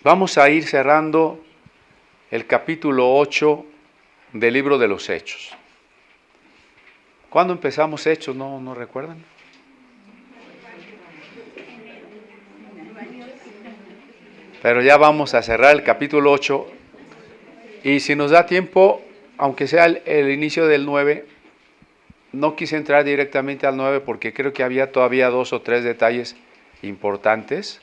Vamos a ir cerrando el capítulo 8 del libro de los Hechos. ¿Cuándo empezamos Hechos? ¿No recuerdan? Pero ya vamos a cerrar el capítulo 8 y si nos da tiempo, aunque sea el inicio del 9, no quise entrar directamente al 9 porque creo que había todavía 2 o 3 detalles importantes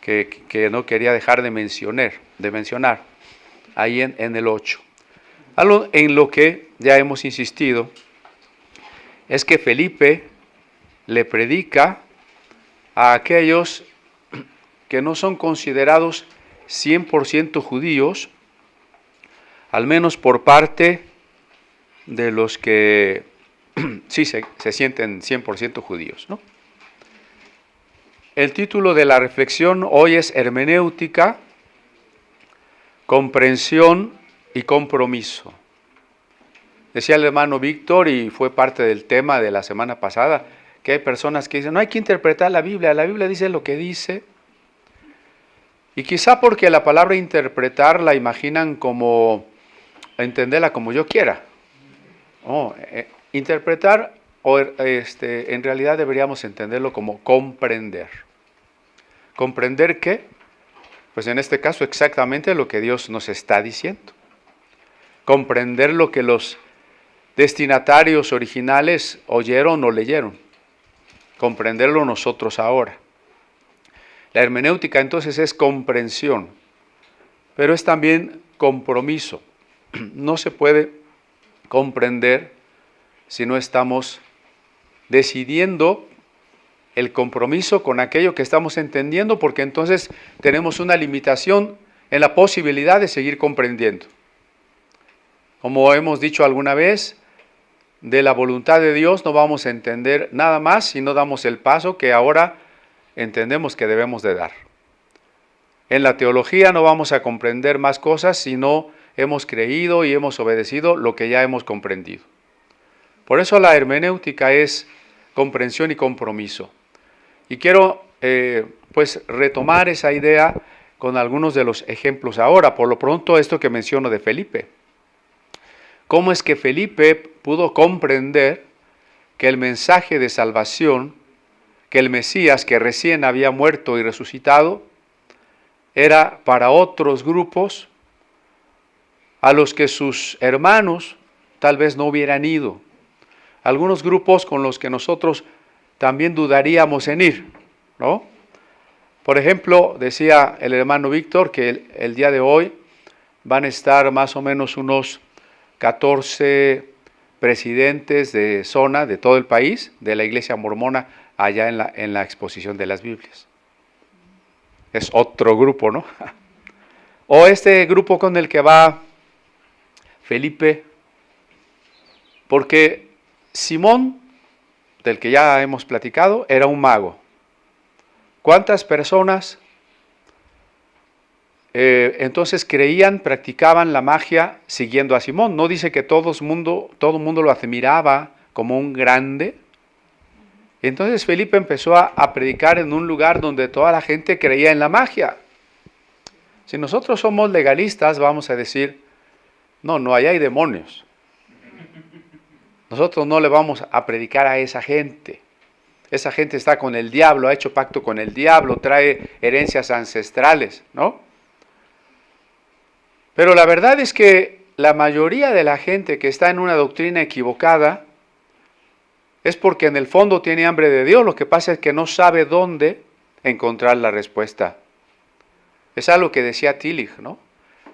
que no quería dejar de mencionar ahí en el 8. Algo en lo que ya hemos insistido es que Felipe le predica a aquellos que no son considerados 100% judíos, al menos por parte de los que sí se sienten 100% judíos, ¿no? El título de la reflexión hoy es Hermenéutica, Comprensión y Compromiso. Decía el hermano Víctor, y fue parte del tema de la semana pasada, que hay personas que dicen, no hay que interpretar la Biblia dice lo que dice. Y quizá porque la palabra interpretar la imaginan como entenderla como yo quiera. Interpretar, en realidad deberíamos entenderlo como comprender. ¿Comprender qué? Pues en este caso exactamente lo que Dios nos está diciendo. Comprender lo que los destinatarios originales oyeron o leyeron. Comprenderlo nosotros ahora. La hermenéutica entonces es comprensión, pero es también compromiso. No se puede comprender si no estamos decidiendo el compromiso con aquello que estamos entendiendo, porque entonces tenemos una limitación en la posibilidad de seguir comprendiendo. Como hemos dicho alguna vez, de la voluntad de Dios no vamos a entender nada más si no damos el paso que ahora entendemos que debemos de dar. En la teología no vamos a comprender más cosas si no hemos creído y hemos obedecido lo que ya hemos comprendido. Por eso la hermenéutica es comprensión y compromiso. Y quiero retomar esa idea con algunos de los ejemplos ahora. Por lo pronto esto que menciono de Felipe. ¿Cómo es que Felipe pudo comprender que el mensaje de salvación, que el Mesías que recién había muerto y resucitado, era para otros grupos a los que sus hermanos tal vez no hubieran ido? Algunos grupos con los que nosotros también dudaríamos en ir, ¿no? Por ejemplo, decía el hermano Víctor que el día de hoy van a estar más o menos unos 14 presidentes de zona de todo el país, de la iglesia mormona, allá en la exposición de las Biblias. Es otro grupo, ¿no? O este grupo con el que va Felipe, porque Simón, del que ya hemos platicado, era un mago. ¿Cuántas personas entonces creían, practicaban la magia siguiendo a Simón? No dice que todo el mundo lo admiraba como un grande. Entonces Felipe empezó a predicar en un lugar donde toda la gente creía en la magia. Si nosotros somos legalistas, vamos a decir, no, allá hay demonios. Nosotros no le vamos a predicar a esa gente. Esa gente está con el diablo, ha hecho pacto con el diablo, trae herencias ancestrales, ¿no? Pero la verdad es que la mayoría de la gente que está en una doctrina equivocada es porque en el fondo tiene hambre de Dios. Lo que pasa es que no sabe dónde encontrar la respuesta. Es algo que decía Tillich, ¿no?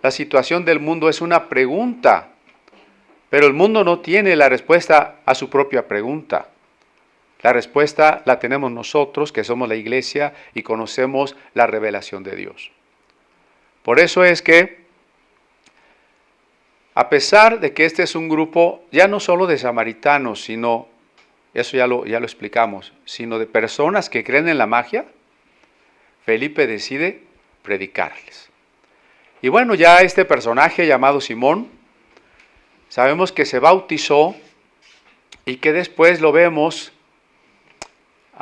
La situación del mundo es una pregunta, pero el mundo no tiene la respuesta a su propia pregunta. La respuesta la tenemos nosotros, que somos la iglesia y conocemos la revelación de Dios. Por eso es que, a pesar de que este es un grupo ya no solo de samaritanos, sino, eso ya lo explicamos, sino de personas que creen en la magia, Felipe decide predicarles. Y bueno, ya este personaje llamado Simón, sabemos que se bautizó y que después lo vemos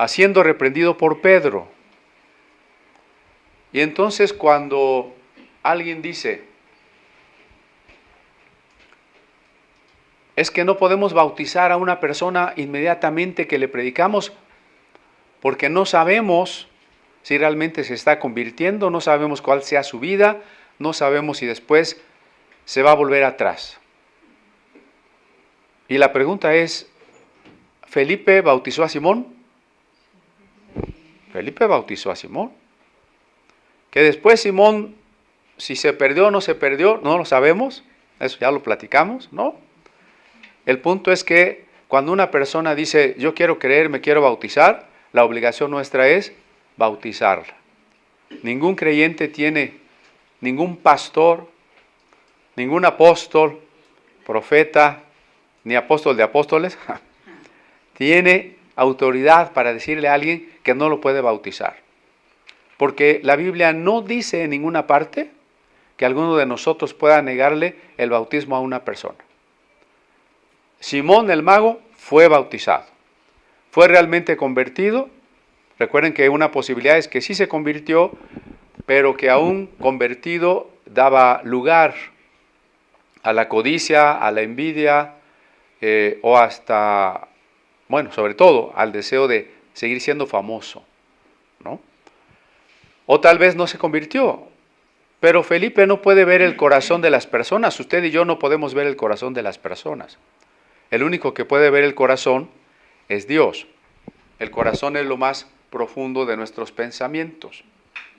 siendo reprendido por Pedro. Y entonces cuando alguien dice, es que no podemos bautizar a una persona inmediatamente que le predicamos porque no sabemos si realmente se está convirtiendo, no sabemos cuál sea su vida, no sabemos si después se va a volver atrás. Y la pregunta es, ¿Felipe bautizó a Simón? Felipe bautizó a Simón. Que después Simón, si se perdió o no se perdió, no lo sabemos, eso ya lo platicamos, ¿no? El punto es que cuando una persona dice, yo quiero creer, me quiero bautizar, la obligación nuestra es bautizarla. Ningún creyente tiene, ningún pastor, ningún apóstol, profeta, ni apóstol de apóstoles, tiene autoridad para decirle a alguien que no lo puede bautizar. Porque la Biblia no dice en ninguna parte que alguno de nosotros pueda negarle el bautismo a una persona. Simón el mago fue bautizado. ¿Fue realmente convertido? Recuerden que una posibilidad es que sí se convirtió, pero que aún convertido daba lugar a la codicia, a la envidia, o hasta, bueno, sobre todo al deseo de seguir siendo famoso, ¿no? O tal vez no se convirtió, pero Felipe no puede ver el corazón de las personas. Usted y yo no podemos ver el corazón de las personas. El único que puede ver el corazón es Dios. El corazón es lo más profundo de nuestros pensamientos.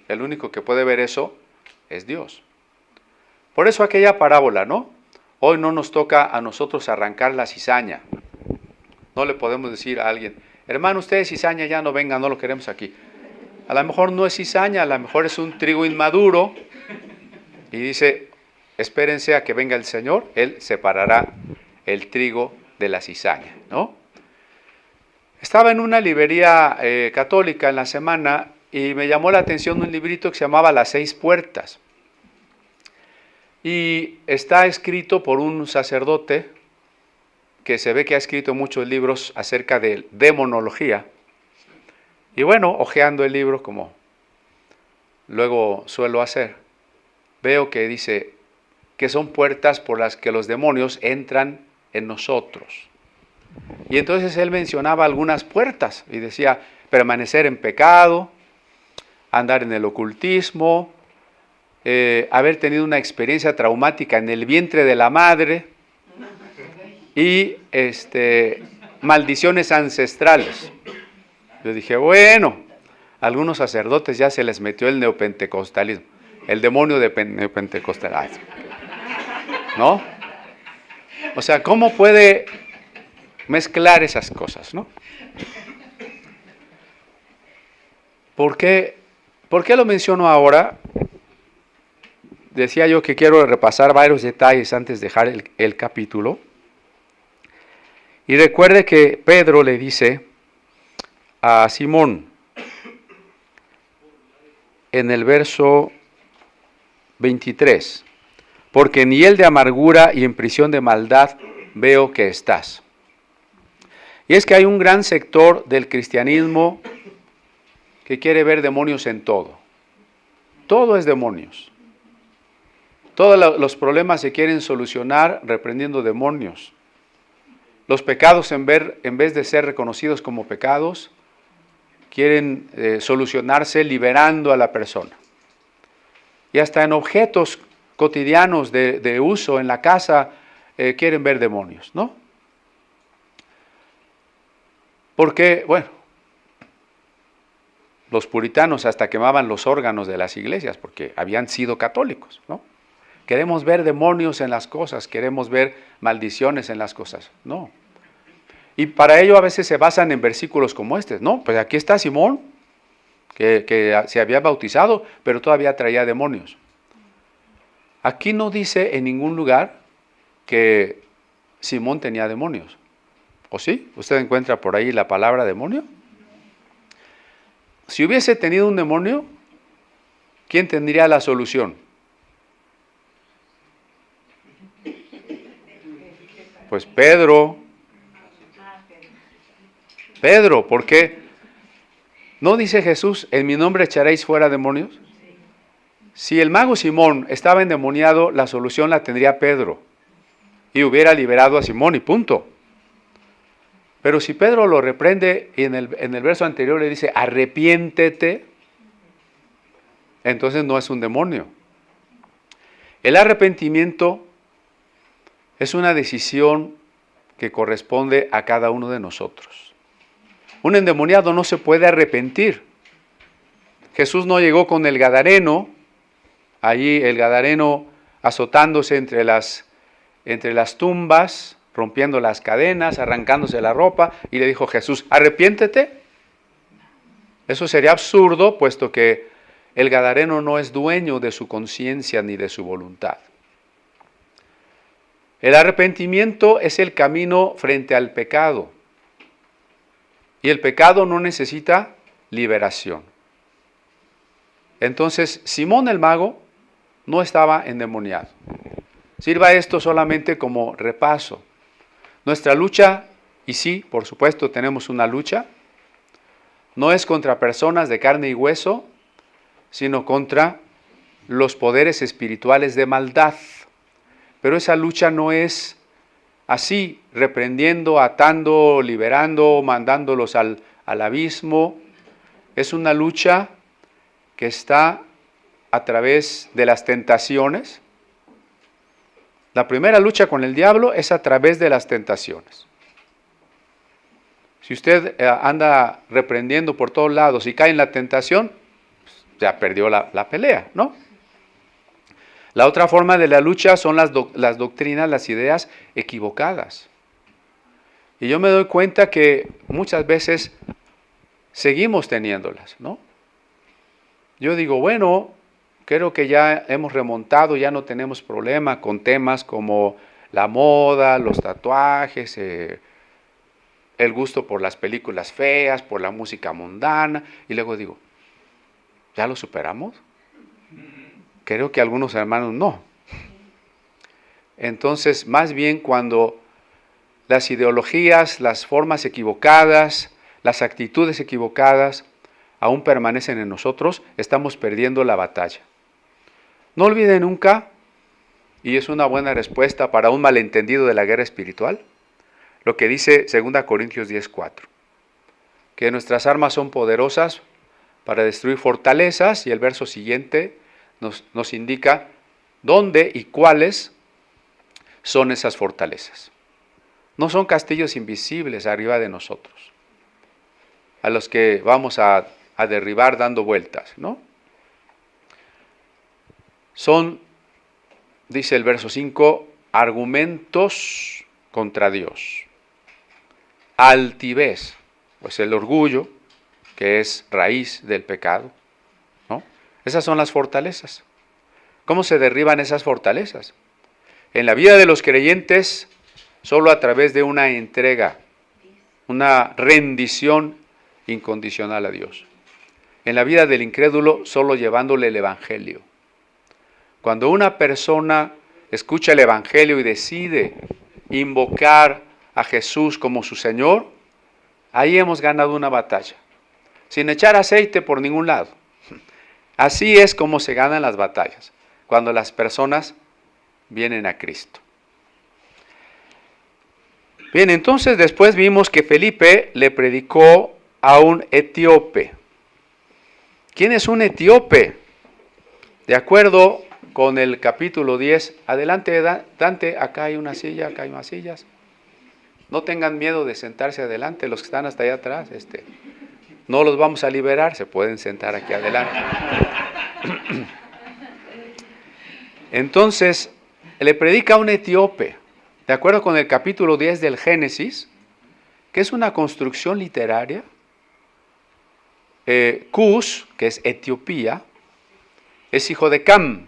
El único que puede ver eso es Dios. Por eso aquella parábola, ¿no? Hoy no nos toca a nosotros arrancar la cizaña. No le podemos decir a alguien, hermano, usted es cizaña, ya no venga, no lo queremos aquí. A lo mejor no es cizaña, a lo mejor es un trigo inmaduro. Y dice, espérense a que venga el Señor, Él separará el trigo de la cizaña, ¿no? Estaba en una librería católica en la semana y me llamó la atención un librito que se llamaba Las 6 puertas. Y está escrito por un sacerdote que se ve que ha escrito muchos libros acerca de demonología. Y bueno, hojeando el libro como luego suelo hacer, veo que dice que son puertas por las que los demonios entran en nosotros. Y entonces él mencionaba algunas puertas y decía permanecer en pecado, andar en el ocultismo, haber tenido una experiencia traumática en el vientre de la madre y maldiciones ancestrales. Yo dije, bueno, a algunos sacerdotes ya se les metió el neopentecostalismo, el demonio de neopentecostalismo, ¿no? O sea, ¿cómo puede mezclar esas cosas, no? ¿Por qué lo menciono ahora? Decía yo que quiero repasar varios detalles antes de dejar el capítulo. Y recuerde que Pedro le dice a Simón en el verso 23, porque en hiel de amargura y en prisión de maldad veo que estás. Y es que hay un gran sector del cristianismo que quiere ver demonios en todo. Todo es demonios. Todos los problemas se quieren solucionar reprendiendo demonios. Los pecados, en vez de ser reconocidos como pecados, quieren solucionarse liberando a la persona. Y hasta en objetos cotidianos de uso en la casa quieren ver demonios, ¿no? Porque, bueno, los puritanos hasta quemaban los órganos de las iglesias porque habían sido católicos, ¿no? Queremos ver demonios en las cosas, queremos ver maldiciones en las cosas, no. Y para ello a veces se basan en versículos como este, ¿no? Pues aquí está Simón, que se había bautizado, pero todavía traía demonios. Aquí no dice en ningún lugar que Simón tenía demonios. ¿O sí? ¿Usted encuentra por ahí la palabra demonio? Si hubiese tenido un demonio, ¿quién tendría la solución? Pues Pedro. Pedro, ¿por qué? ¿No dice Jesús, en mi nombre echaréis fuera demonios? Si el mago Simón estaba endemoniado, la solución la tendría Pedro y hubiera liberado a Simón y punto. Pero si Pedro lo reprende y en el verso anterior le dice, arrepiéntete, entonces no es un demonio. El arrepentimiento es una decisión que corresponde a cada uno de nosotros. Un endemoniado no se puede arrepentir. Jesús no llegó con el gadareno, allí el gadareno azotándose entre las tumbas, rompiendo las cadenas, arrancándose la ropa, y le dijo Jesús, arrepiéntete. Eso sería absurdo, puesto que el gadareno no es dueño de su conciencia ni de su voluntad. El arrepentimiento es el camino frente al pecado. Y el pecado no necesita liberación. Entonces, Simón el mago no estaba endemoniado. Sirva esto solamente como repaso. Nuestra lucha, y sí, por supuesto tenemos una lucha, no es contra personas de carne y hueso, sino contra los poderes espirituales de maldad. Pero esa lucha no es así, reprendiendo, atando, liberando, mandándolos al abismo. Es una lucha que está a través de las tentaciones. La primera lucha con el diablo es a través de las tentaciones. Si usted anda reprendiendo por todos lados y cae en la tentación, pues ya perdió la pelea, ¿no? La otra forma de la lucha son las doctrinas, las ideas equivocadas. Y yo me doy cuenta que muchas veces seguimos teniéndolas, ¿no? Yo digo, bueno, creo que ya hemos remontado, ya no tenemos problema con temas como la moda, los tatuajes, el gusto por las películas feas, por la música mundana. Y luego digo, ¿ya lo superamos? Creo que algunos hermanos no. Entonces, más bien cuando las ideologías, las formas equivocadas, las actitudes equivocadas aún permanecen en nosotros, estamos perdiendo la batalla. No olvide nunca, y es una buena respuesta para un malentendido de la guerra espiritual, lo que dice 2 Corintios 10:4, que nuestras armas son poderosas para destruir fortalezas, y el verso siguiente nos indica dónde y cuáles son esas fortalezas. No son castillos invisibles arriba de nosotros, a los que vamos a derribar dando vueltas, ¿no? Son, dice el verso 5, argumentos contra Dios. Altivez, pues el orgullo, que es raíz del pecado, ¿no? Esas son las fortalezas. ¿Cómo se derriban esas fortalezas? En la vida de los creyentes, solo a través de una entrega, una rendición incondicional a Dios. En la vida del incrédulo, solo llevándole el evangelio. Cuando una persona escucha el evangelio y decide invocar a Jesús como su Señor, ahí hemos ganado una batalla, sin echar aceite por ningún lado. Así es como se ganan las batallas, cuando las personas vienen a Cristo. Bien, entonces después vimos que Felipe le predicó a un etíope. ¿Quién es un etíope? De acuerdo con el capítulo 10, adelante Dante, acá hay una silla, acá hay más sillas. No tengan miedo de sentarse adelante, los que están hasta allá atrás, no los vamos a liberar, se pueden sentar aquí adelante. Entonces, le predica a un etíope, de acuerdo con el capítulo 10 del Génesis, que es una construcción literaria. Cus, que es Etiopía, es hijo de Cam.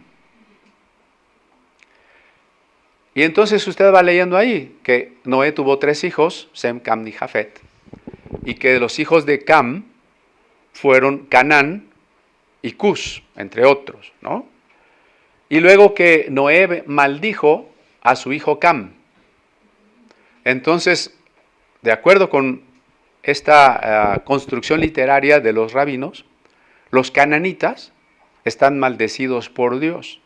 Y entonces usted va leyendo ahí que Noé tuvo 3 hijos, Sem, Cam y Jafet, y que de los hijos de Cam fueron Canaán y Cus, entre otros, ¿no? Y luego que Noé maldijo a su hijo Cam. Entonces, de acuerdo con esta construcción literaria de los rabinos, los cananitas están maldecidos por Dios.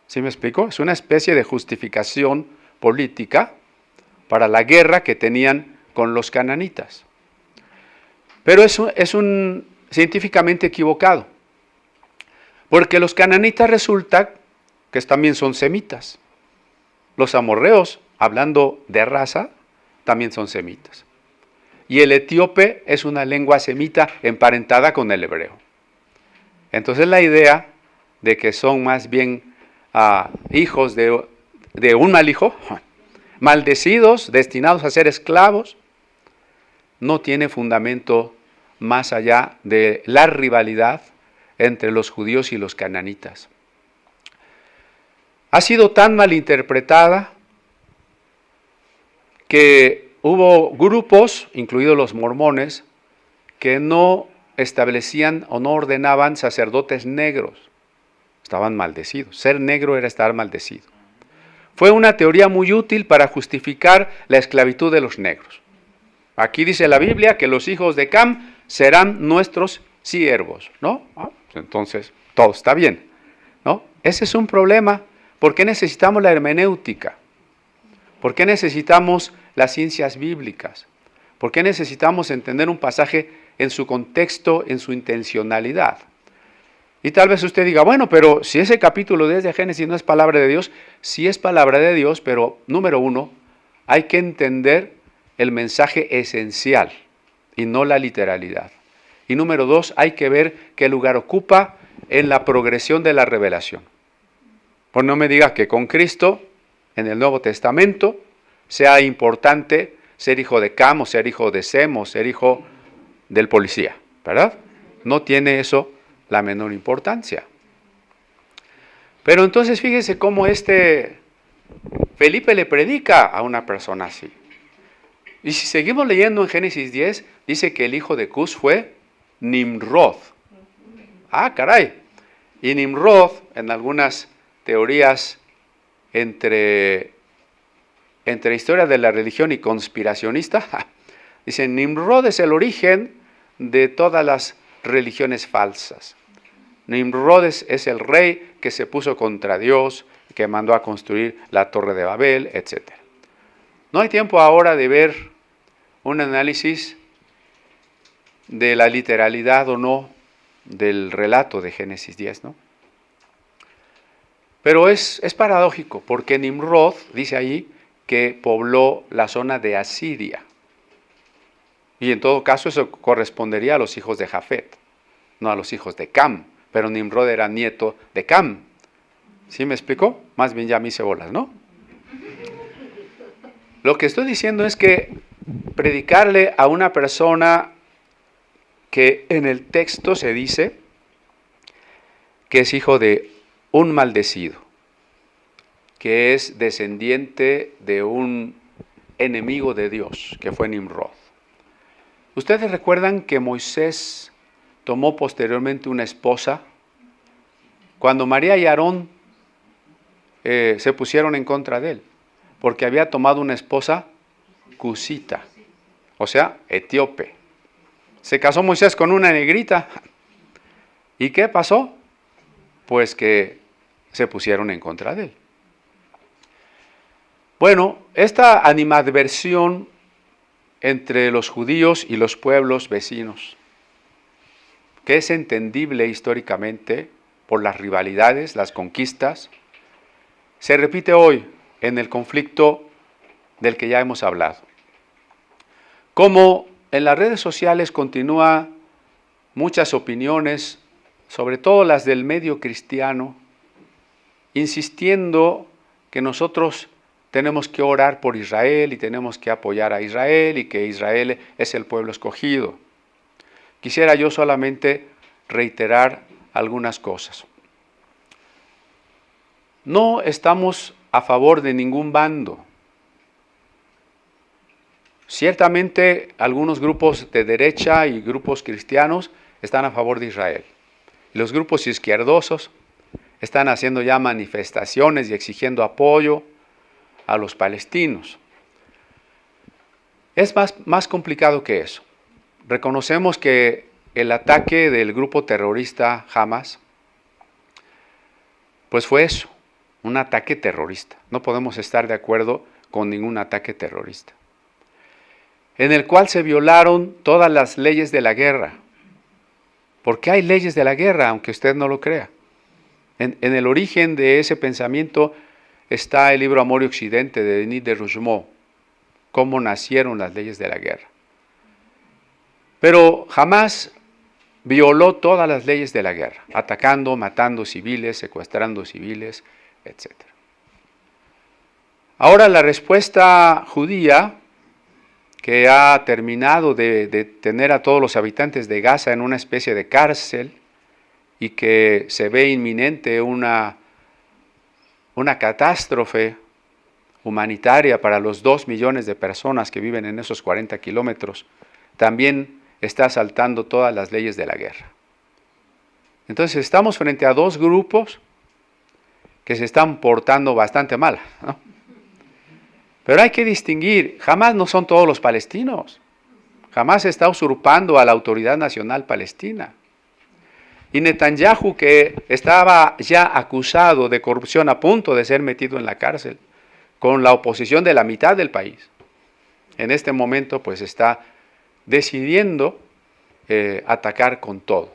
¿Sí me explico? Es una especie de justificación política para la guerra que tenían con los cananitas. Pero eso es científicamente equivocado, porque los cananitas resulta que también son semitas. Los amorreos, hablando de raza, también son semitas. Y el etíope es una lengua semita emparentada con el hebreo. Entonces la idea de que son más bien hijos de un mal hijo, maldecidos, destinados a ser esclavos, no tiene fundamento más allá de la rivalidad entre los judíos y los cananitas. Ha sido tan malinterpretada que hubo grupos, incluidos los mormones, que no establecían o no ordenaban sacerdotes negros. Estaban maldecidos. Ser negro era estar maldecido. Fue una teoría muy útil para justificar la esclavitud de los negros. Aquí dice la Biblia que los hijos de Cam serán nuestros siervos, ¿no? Entonces, todo está bien, ¿no? Ese es un problema. ¿Por qué necesitamos la hermenéutica? ¿Por qué necesitamos las ciencias bíblicas? ¿Por qué necesitamos entender un pasaje en su contexto, en su intencionalidad? Y tal vez usted diga, bueno, pero si ese capítulo 10 de Génesis no es palabra de Dios, sí es palabra de Dios, pero número uno, hay que entender el mensaje esencial y no la literalidad. Y número dos, hay que ver qué lugar ocupa en la progresión de la revelación. Pues no me diga que con Cristo, en el Nuevo Testamento, sea importante ser hijo de Cam, o ser hijo de Sem, o ser hijo del policía, ¿verdad? No tiene eso la menor importancia. Pero entonces fíjese cómo Felipe le predica a una persona así. Y si seguimos leyendo en Génesis 10, dice que el hijo de Cus fue Nimrod. Ah, caray. Y Nimrod, en algunas teorías entre historia de la religión y conspiracionista, dicen Nimrod es el origen de todas las religiones falsas. Nimrod es el rey que se puso contra Dios, que mandó a construir la Torre de Babel, etc. No hay tiempo ahora de ver un análisis de la literalidad o no del relato de Génesis 10, ¿no? Pero es paradójico, porque Nimrod dice allí que pobló la zona de Asiria. Y en todo caso eso correspondería a los hijos de Jafet, no a los hijos de Cam. Pero Nimrod era nieto de Cam. ¿Sí me explicó? Más bien ya me hice bolas, ¿no? Lo que estoy diciendo es que predicarle a una persona que en el texto se dice que es hijo de un maldecido, que es descendiente de un enemigo de Dios, que fue Nimrod. ¿Ustedes recuerdan que Moisés tomó posteriormente una esposa? Cuando María y Aarón se pusieron en contra de él, porque había tomado una esposa cusita, o sea, etíope. Se casó Moisés con una negrita. ¿Y qué pasó? Pues que se pusieron en contra de él. Bueno, esta animadversión entre los judíos y los pueblos vecinos, que es entendible históricamente por las rivalidades, las conquistas, se repite hoy en el conflicto del que ya hemos hablado. Como en las redes sociales continúa muchas opiniones, sobre todo las del medio cristiano, insistiendo que nosotros tenemos que orar por Israel y tenemos que apoyar a Israel y que Israel es el pueblo escogido. Quisiera yo solamente reiterar algunas cosas. No estamos a favor de ningún bando. Ciertamente algunos grupos de derecha y grupos cristianos están a favor de Israel. Los grupos izquierdosos están haciendo ya manifestaciones y exigiendo apoyo a los palestinos. Es más complicado que eso. Reconocemos que el ataque del grupo terrorista Hamas pues fue eso, un ataque terrorista. No podemos estar de acuerdo con ningún ataque terrorista, en el cual se violaron todas las leyes de la guerra. Porque hay leyes de la guerra, aunque usted no lo crea. En el origen de ese pensamiento está el libro Amor y Occidente de Denis de Rougemont, cómo nacieron las leyes de la guerra. Pero jamás violó todas las leyes de la guerra, atacando, matando civiles, secuestrando civiles, etc. Ahora la respuesta judía, que ha terminado de tener a todos los habitantes de Gaza en una especie de cárcel y que se ve inminente una catástrofe humanitaria para los 2 millones de personas que viven en esos 40 kilómetros, también está saltando todas las leyes de la guerra. Entonces estamos frente a dos grupos que se están portando bastante mal, ¿no? Pero hay que distinguir, jamás no son todos los palestinos, jamás se está usurpando a la autoridad nacional palestina. Y Netanyahu, que estaba ya acusado de corrupción a punto de ser metido en la cárcel, con la oposición de la mitad del país, en este momento pues está decidiendo atacar con todo.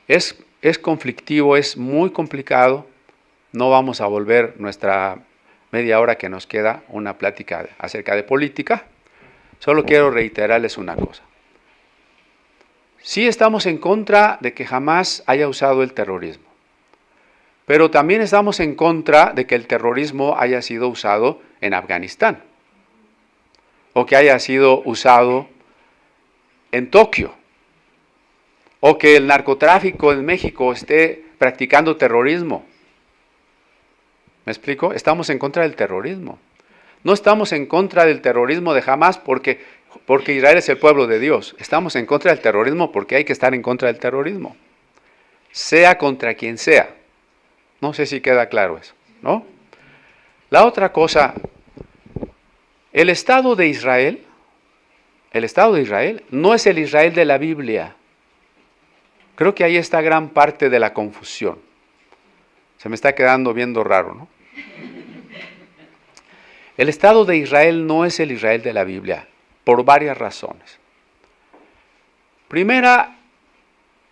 Es conflictivo, es muy complicado, no vamos a volver nuestra media hora que nos queda una plática acerca de política, solo quiero reiterarles una cosa. Sí estamos en contra de que jamás haya usado el terrorismo, pero también estamos en contra de que el terrorismo haya sido usado en Afganistán, o que haya sido usado en Tokio, o que el narcotráfico en México esté practicando terrorismo. ¿Me explico? Estamos en contra del terrorismo. No estamos en contra del terrorismo de Hamás porque Israel es el pueblo de Dios. Estamos en contra del terrorismo porque hay que estar en contra del terrorismo. Sea contra quien sea. No sé si queda claro eso, ¿no? La otra cosa, el Estado de Israel no es el Israel de la Biblia. Creo que ahí está gran parte de la confusión. Se me está quedando viendo raro, ¿no? El Estado de Israel no es el Israel de la Biblia, por varias razones. Primera,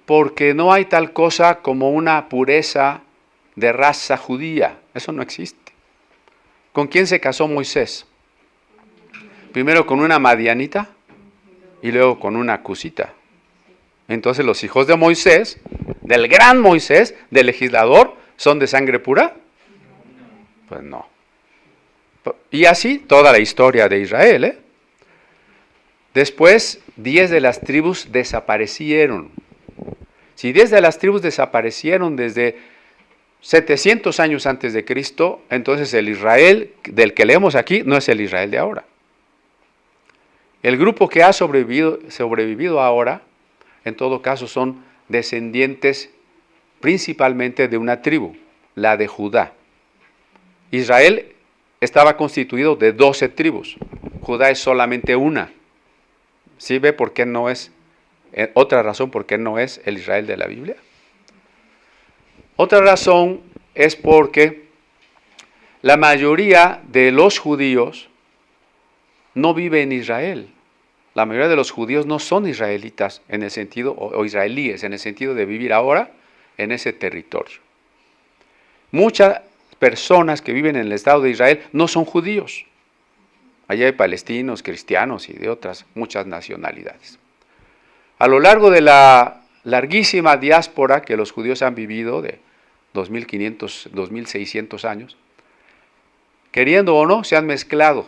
porque no hay tal cosa como una pureza de raza judía. Eso no existe. ¿Con quién se casó Moisés? Primero con una madianita y luego con una cusita. Entonces los hijos de Moisés, del gran Moisés, del legislador, ¿son de sangre pura? Pues no. Y así toda la historia de Israel, Después, 10 de las tribus desaparecieron. Si 10 de las tribus desaparecieron desde 700 años antes de Cristo, entonces el Israel del que leemos aquí no es el Israel de ahora. El grupo que ha sobrevivido ahora, en todo caso, son descendientes principalmente de una tribu, la de Judá. Israel estaba constituido de 12 tribus. Judá es solamente una. ¿Sí ve por qué no es? Otra razón por qué no es el Israel de la Biblia. Otra razón es porque la mayoría de los judíos no vive en Israel. La mayoría de los judíos no son israelitas en el sentido, o israelíes en el sentido de vivir ahora en ese territorio. Muchas personas que viven en el Estado de Israel no son judíos. Allá hay palestinos, cristianos y de otras muchas nacionalidades. A lo largo de la larguísima diáspora que los judíos han vivido de 2.500, 2.600 años, queriendo o no, se han mezclado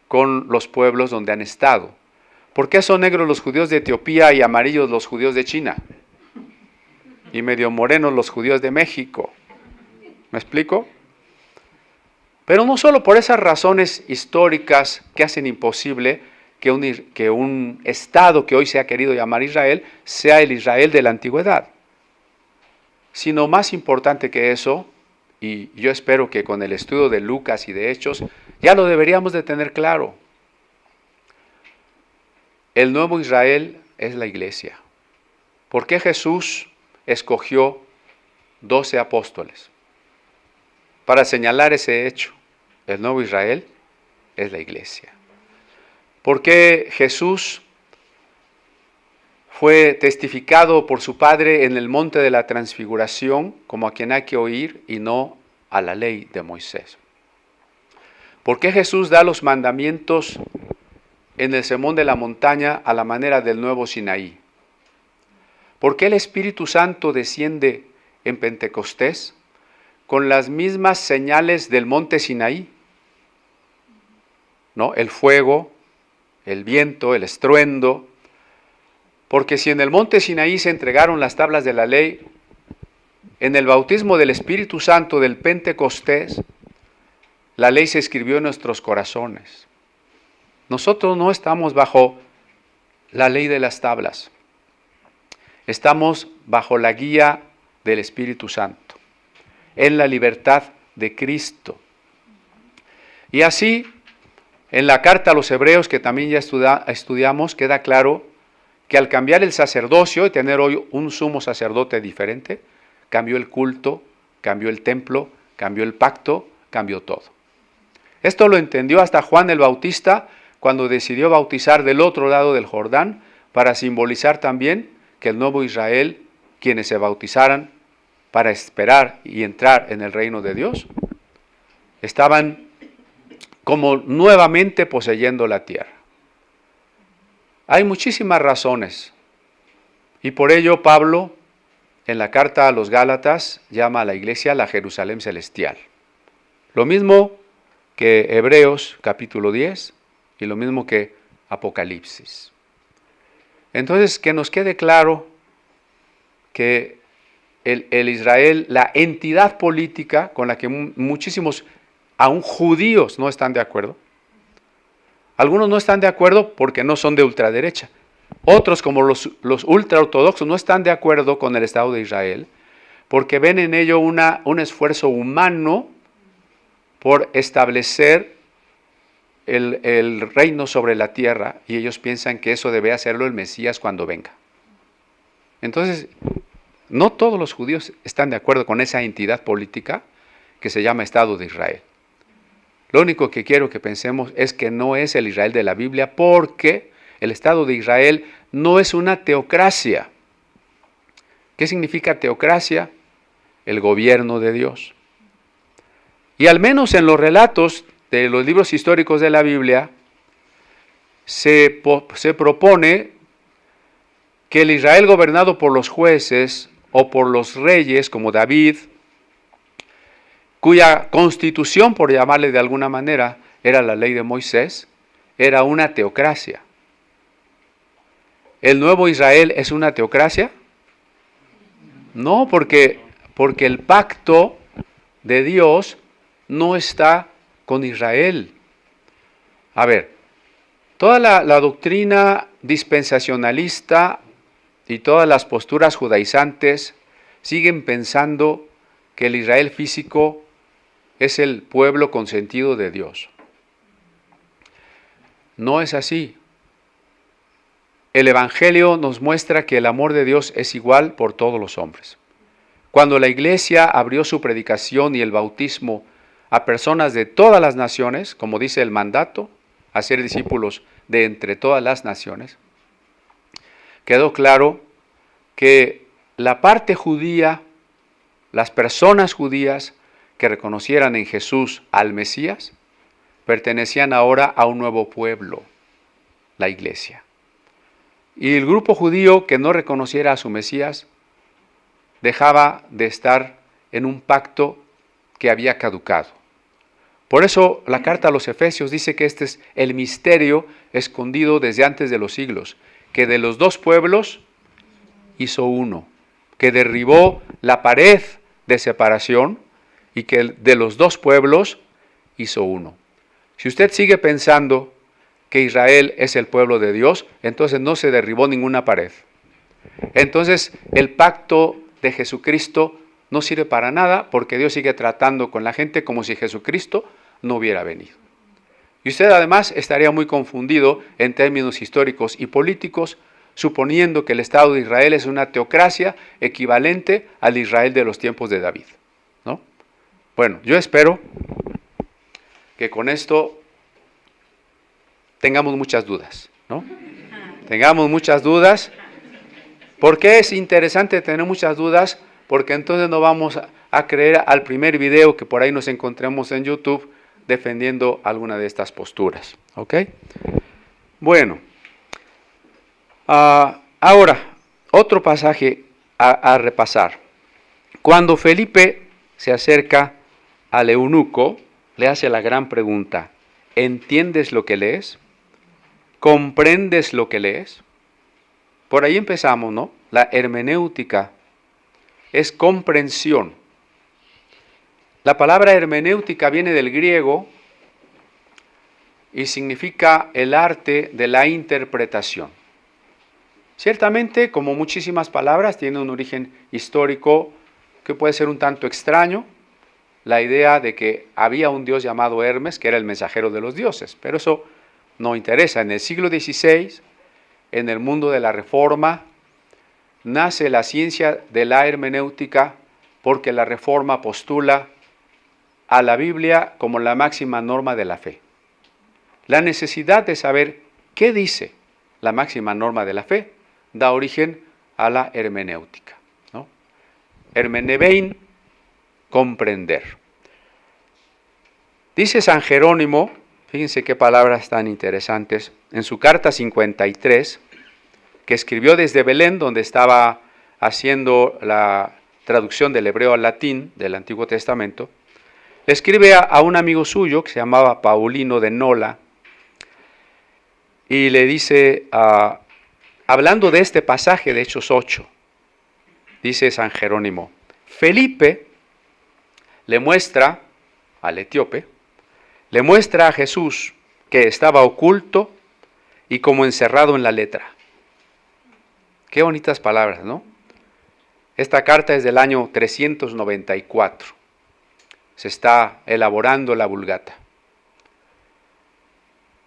con los pueblos donde han estado. ¿Por qué son negros los judíos de Etiopía y amarillos los judíos de China? Y medio morenos los judíos de México. ¿Me explico? Pero no solo por esas razones históricas que hacen imposible que un Estado que hoy se ha querido llamar Israel sea el Israel de la antigüedad, sino más importante que eso, y yo espero que con el estudio de Lucas y de Hechos ya lo deberíamos de tener claro. El nuevo Israel es la iglesia. ¿Por qué Jesús escogió 12 apóstoles para señalar ese hecho. El nuevo Israel es la iglesia. ¿Por qué Jesús fue testificado por su Padre en el monte de la transfiguración como a quien hay que oír y no a la ley de Moisés? ¿Por qué Jesús da los mandamientos en el sermón de la montaña a la manera del nuevo Sinaí? ¿Por qué el Espíritu Santo desciende en Pentecostés con las mismas señales del monte Sinaí? ¿No? El fuego, el viento, el estruendo. Porque si en el monte Sinaí se entregaron las tablas de la ley, en el bautismo del Espíritu Santo del Pentecostés, la ley se escribió en nuestros corazones. Nosotros no estamos bajo la ley de las tablas. Estamos bajo la guía del Espíritu Santo, en la libertad de Cristo. Y así, en la carta a los Hebreos, que también ya estudiamos, queda claro que al cambiar el sacerdocio y tener hoy un sumo sacerdote diferente, cambió el culto, cambió el templo, cambió el pacto, cambió todo. Esto lo entendió hasta Juan el Bautista cuando decidió bautizar del otro lado del Jordán para simbolizar también que el nuevo Israel, quienes se bautizaran para esperar y entrar en el reino de Dios, estaban como nuevamente poseyendo la tierra. Hay muchísimas razones y por ello Pablo en la carta a los Gálatas llama a la iglesia la Jerusalén celestial. Lo mismo que Hebreos capítulo 10 y lo mismo que Apocalipsis. Entonces, que nos quede claro que el Israel, la entidad política con la que muchísimos, aún judíos, no están de acuerdo. Algunos no están de acuerdo porque no son de ultraderecha. Otros, como los ultraortodoxos, no están de acuerdo con el Estado de Israel porque ven en ello un esfuerzo humano por establecer el reino sobre la tierra y ellos piensan que eso debe hacerlo el Mesías cuando venga. Entonces, no todos los judíos están de acuerdo con esa entidad política que se llama Estado de Israel. Lo único que quiero que pensemos es que no es el Israel de la Biblia porque el Estado de Israel no es una teocracia. ¿Qué significa teocracia? El gobierno de Dios. Y al menos en los relatos de los libros históricos de la Biblia, se propone que el Israel gobernado por los jueces o por los reyes como David, cuya constitución, por llamarle de alguna manera, era la ley de Moisés, era una teocracia. ¿El nuevo Israel es una teocracia? No, porque el pacto de Dios no está con Israel. A ver, toda la doctrina dispensacionalista y todas las posturas judaizantes siguen pensando que el Israel físico es el pueblo consentido de Dios. No es así. El Evangelio nos muestra que el amor de Dios es igual por todos los hombres. Cuando la iglesia abrió su predicación y el bautismo a personas de todas las naciones, como dice el mandato, a ser discípulos de entre todas las naciones, quedó claro que la parte judía, las personas judías que reconocieran en Jesús al Mesías, pertenecían ahora a un nuevo pueblo, la iglesia. Y el grupo judío que no reconociera a su Mesías dejaba de estar en un pacto que había caducado. Por eso la carta a los Efesios dice que este es el misterio escondido desde antes de los siglos, que de los dos pueblos hizo uno, que derribó la pared de separación y que de los dos pueblos hizo uno. Si usted sigue pensando que Israel es el pueblo de Dios, entonces no se derribó ninguna pared. Entonces el pacto de Jesucristo no sirve para nada porque Dios sigue tratando con la gente como si Jesucristo no hubiera venido. Y usted además estaría muy confundido en términos históricos y políticos suponiendo que el Estado de Israel es una teocracia equivalente al Israel de los tiempos de David, ¿no? Bueno, yo espero que con esto tengamos muchas dudas, ¿no? Tengamos muchas dudas. ¿Por qué es interesante tener muchas dudas? Porque entonces no vamos a creer al primer video que por ahí nos encontremos en YouTube defendiendo alguna de estas posturas, ¿ok? Bueno, ahora, otro pasaje a repasar. Cuando Felipe se acerca al eunuco, le hace la gran pregunta: ¿entiendes lo que lees? ¿Comprendes lo que lees? Por ahí empezamos, ¿no? La hermenéutica es comprensión. La palabra hermenéutica viene del griego y significa el arte de la interpretación. Ciertamente, como muchísimas palabras, tiene un origen histórico que puede ser un tanto extraño, la idea de que había un dios llamado Hermes, que era el mensajero de los dioses, pero eso no interesa. En el siglo XVI, en el mundo de la Reforma, nace la ciencia de la hermenéutica porque la Reforma postula a la Biblia como la máxima norma de la fe. La necesidad de saber qué dice la máxima norma de la fe da origen a la hermenéutica, ¿no? Hermenebein, comprender. Dice San Jerónimo, fíjense qué palabras tan interesantes, en su carta 53, que escribió desde Belén, donde estaba haciendo la traducción del hebreo al latín del Antiguo Testamento, le escribe a un amigo suyo que se llamaba Paulino de Nola, y le dice, hablando de este pasaje de Hechos 8, dice San Jerónimo: Felipe le muestra al etíope, le muestra a Jesús que estaba oculto y como encerrado en la letra. Qué bonitas palabras, ¿no? Esta carta es del año 394. Se está elaborando la Vulgata.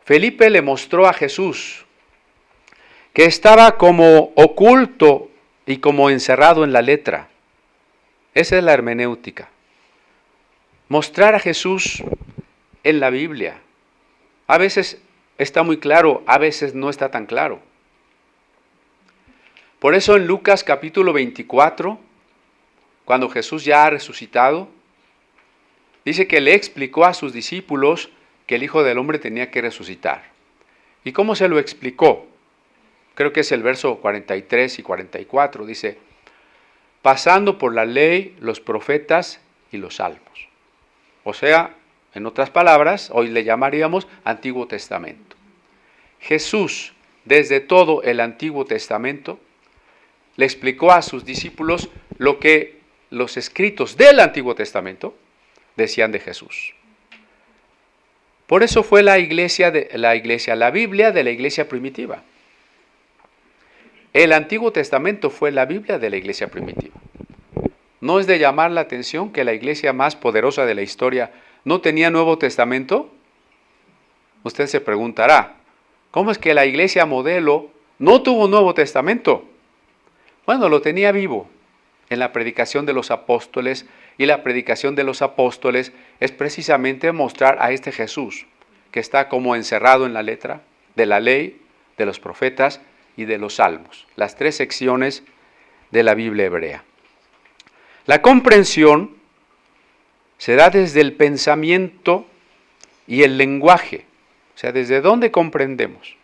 Felipe le mostró a Jesús que estaba como oculto y como encerrado en la letra. Esa es la hermenéutica. Mostrar a Jesús en la Biblia. A veces está muy claro, a veces no está tan claro. Por eso en Lucas capítulo 24, cuando Jesús ya ha resucitado, dice que le explicó a sus discípulos que el Hijo del Hombre tenía que resucitar. ¿Y cómo se lo explicó? Creo que es el verso 43 y 44. Dice: pasando por la ley, los profetas y los salmos. O sea, en otras palabras, hoy le llamaríamos Antiguo Testamento. Jesús, desde todo el Antiguo Testamento, le explicó a sus discípulos lo que los escritos del Antiguo Testamento decían de Jesús. Por eso fue la Biblia de la iglesia primitiva. El Antiguo Testamento fue la Biblia de la iglesia primitiva. ¿No es de llamar la atención que la iglesia más poderosa de la historia no tenía Nuevo Testamento? Usted se preguntará, ¿cómo es que la iglesia modelo no tuvo Nuevo Testamento? Bueno, lo tenía vivo en la predicación de los apóstoles, y la predicación de los apóstoles es precisamente mostrar a este Jesús que está como encerrado en la letra de la ley, de los profetas y de los salmos, las tres secciones de la Biblia hebrea. La comprensión se da desde el pensamiento y el lenguaje. O sea, ¿desde dónde comprendemos?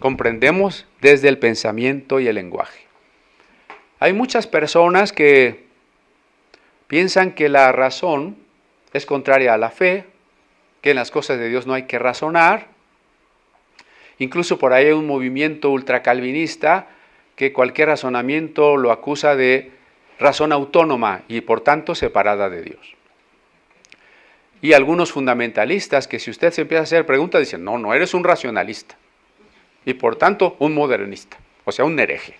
Comprendemos desde el pensamiento y el lenguaje. Hay muchas personas que piensan que la razón es contraria a la fe, que en las cosas de Dios no hay que razonar. Incluso por ahí hay un movimiento ultracalvinista que cualquier razonamiento lo acusa de razón autónoma y por tanto separada de Dios. Y algunos fundamentalistas que si usted se empieza a hacer preguntas dicen, no eres un racionalista y por tanto un modernista, o sea, un hereje.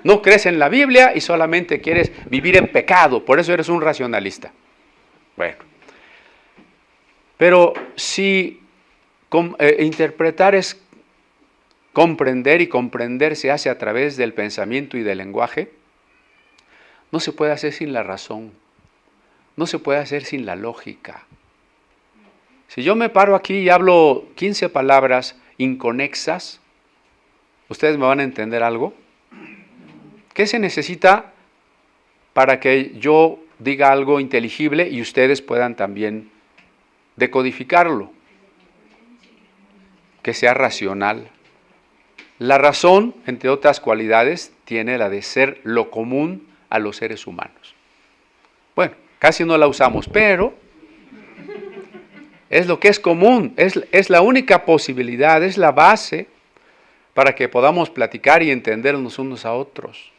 No crees en la Biblia y solamente quieres vivir en pecado, por eso eres un racionalista. Bueno, pero si interpretar es comprender, y comprender se hace a través del pensamiento y del lenguaje, no se puede hacer sin la razón, no se puede hacer sin la lógica. Si yo me paro aquí y hablo 15 palabras inconexas, ¿ustedes me van a entender algo? ¿Qué se necesita para que yo diga algo inteligible y ustedes puedan también decodificarlo? Que sea racional. La razón, entre otras cualidades, tiene la de ser lo común a los seres humanos. Bueno, casi no la usamos, pero es lo que es común, es la única posibilidad, es la base para que podamos platicar y entendernos unos a otros.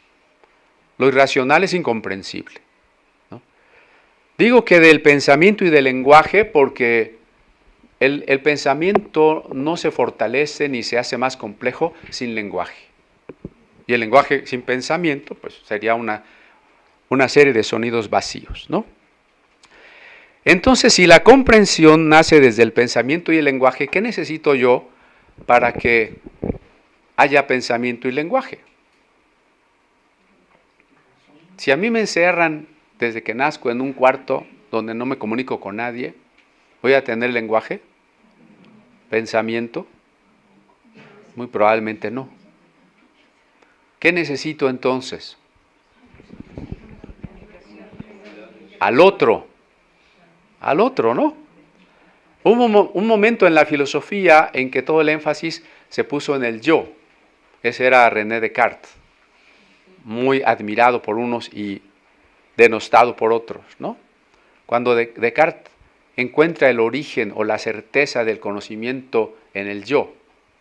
Lo irracional es incomprensible, ¿no? Digo que del pensamiento y del lenguaje porque el pensamiento no se fortalece ni se hace más complejo sin lenguaje. Y el lenguaje sin pensamiento, pues sería una serie de sonidos vacíos, ¿no? Entonces, si la comprensión nace desde el pensamiento y el lenguaje, ¿qué necesito yo para que haya pensamiento y lenguaje? Si a mí me encerran desde que nazco en un cuarto donde no me comunico con nadie, ¿voy a tener lenguaje? ¿Pensamiento? Muy probablemente no. ¿Qué necesito entonces? Al otro, ¿no? Hubo un momento en la filosofía en que todo el énfasis se puso en el yo. Ese era René Descartes, muy admirado por unos y denostado por otros, ¿no? Cuando Descartes encuentra el origen o la certeza del conocimiento en el yo.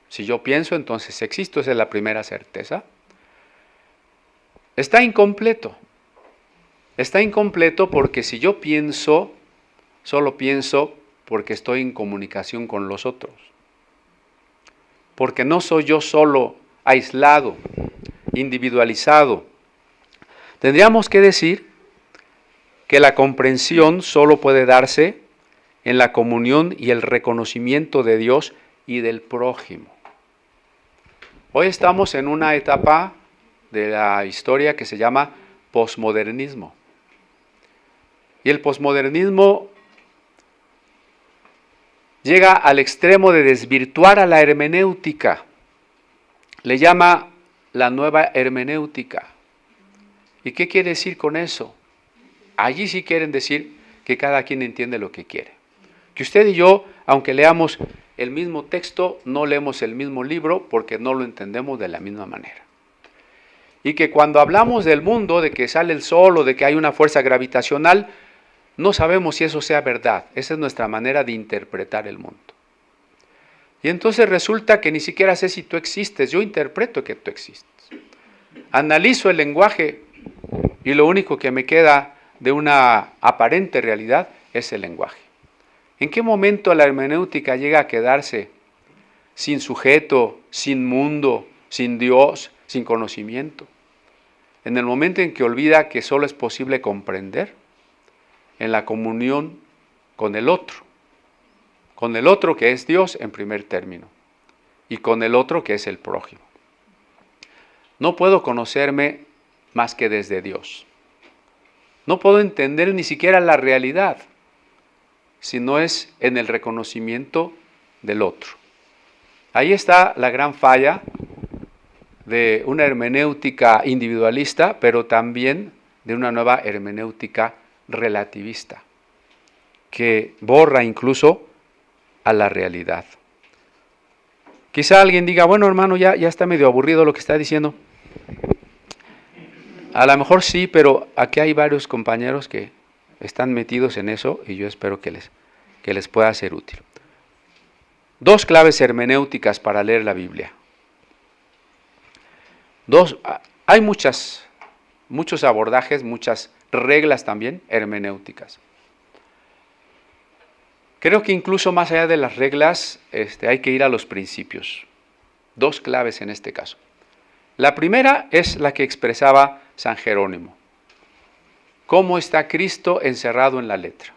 Si yo pienso, entonces existo, esa es la primera certeza. Está incompleto. Está incompleto porque si yo pienso, solo pienso porque estoy en comunicación con los otros. Porque no soy yo solo, aislado, individualizado. Tendríamos que decir que la comprensión solo puede darse en la comunión y el reconocimiento de Dios y del prójimo. Hoy estamos en una etapa de la historia que se llama posmodernismo. Y el posmodernismo llega al extremo de desvirtuar a la hermenéutica. Le llama la nueva hermenéutica. ¿Y qué quiere decir con eso? Allí sí quieren decir que cada quien entiende lo que quiere. Que usted y yo, aunque leamos el mismo texto, no leemos el mismo libro porque no lo entendemos de la misma manera. Y que cuando hablamos del mundo, de que sale el sol o de que hay una fuerza gravitacional, no sabemos si eso sea verdad. Esa es nuestra manera de interpretar el mundo. Y entonces resulta que ni siquiera sé si tú existes, yo interpreto que tú existes. Analizo el lenguaje y lo único que me queda de una aparente realidad es el lenguaje. ¿En qué momento la hermenéutica llega a quedarse sin sujeto, sin mundo, sin Dios, sin conocimiento? En el momento en que olvida que solo es posible comprender en la comunión con el otro que es Dios en primer término, y con el otro que es el prójimo. No puedo conocerme más que desde Dios. No puedo entender ni siquiera la realidad si no es en el reconocimiento del otro. Ahí está la gran falla de una hermenéutica individualista, pero también de una nueva hermenéutica relativista, que borra incluso a la realidad. Quizá alguien diga, bueno hermano, ya está medio aburrido lo que está diciendo. A lo mejor sí, pero aquí hay varios compañeros que están metidos en eso y yo espero que les pueda ser útil. 2 claves hermenéuticas para leer la Biblia. Hay muchos abordajes, muchas reglas también hermenéuticas. Creo que incluso más allá de las reglas hay que ir a los principios. 2 claves en este caso. La primera es la que expresaba San Jerónimo. ¿Cómo está Cristo encerrado en la letra?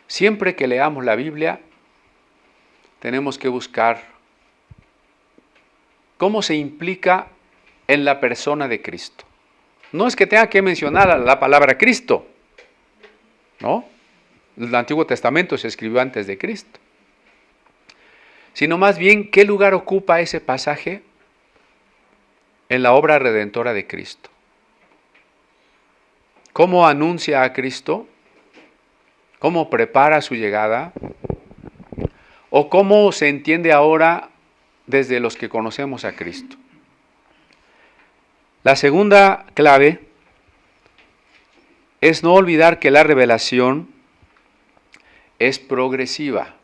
Siempre que leamos la Biblia, tenemos que buscar cómo se implica en la persona de Cristo. No es que tenga que mencionar la palabra Cristo, ¿no? El Antiguo Testamento se escribió antes de Cristo. Sino más bien, ¿qué lugar ocupa ese pasaje en la obra redentora de Cristo? ¿Cómo anuncia a Cristo? ¿Cómo prepara su llegada? ¿O cómo se entiende ahora desde los que conocemos a Cristo? La segunda clave es no olvidar que la revelación es progresiva.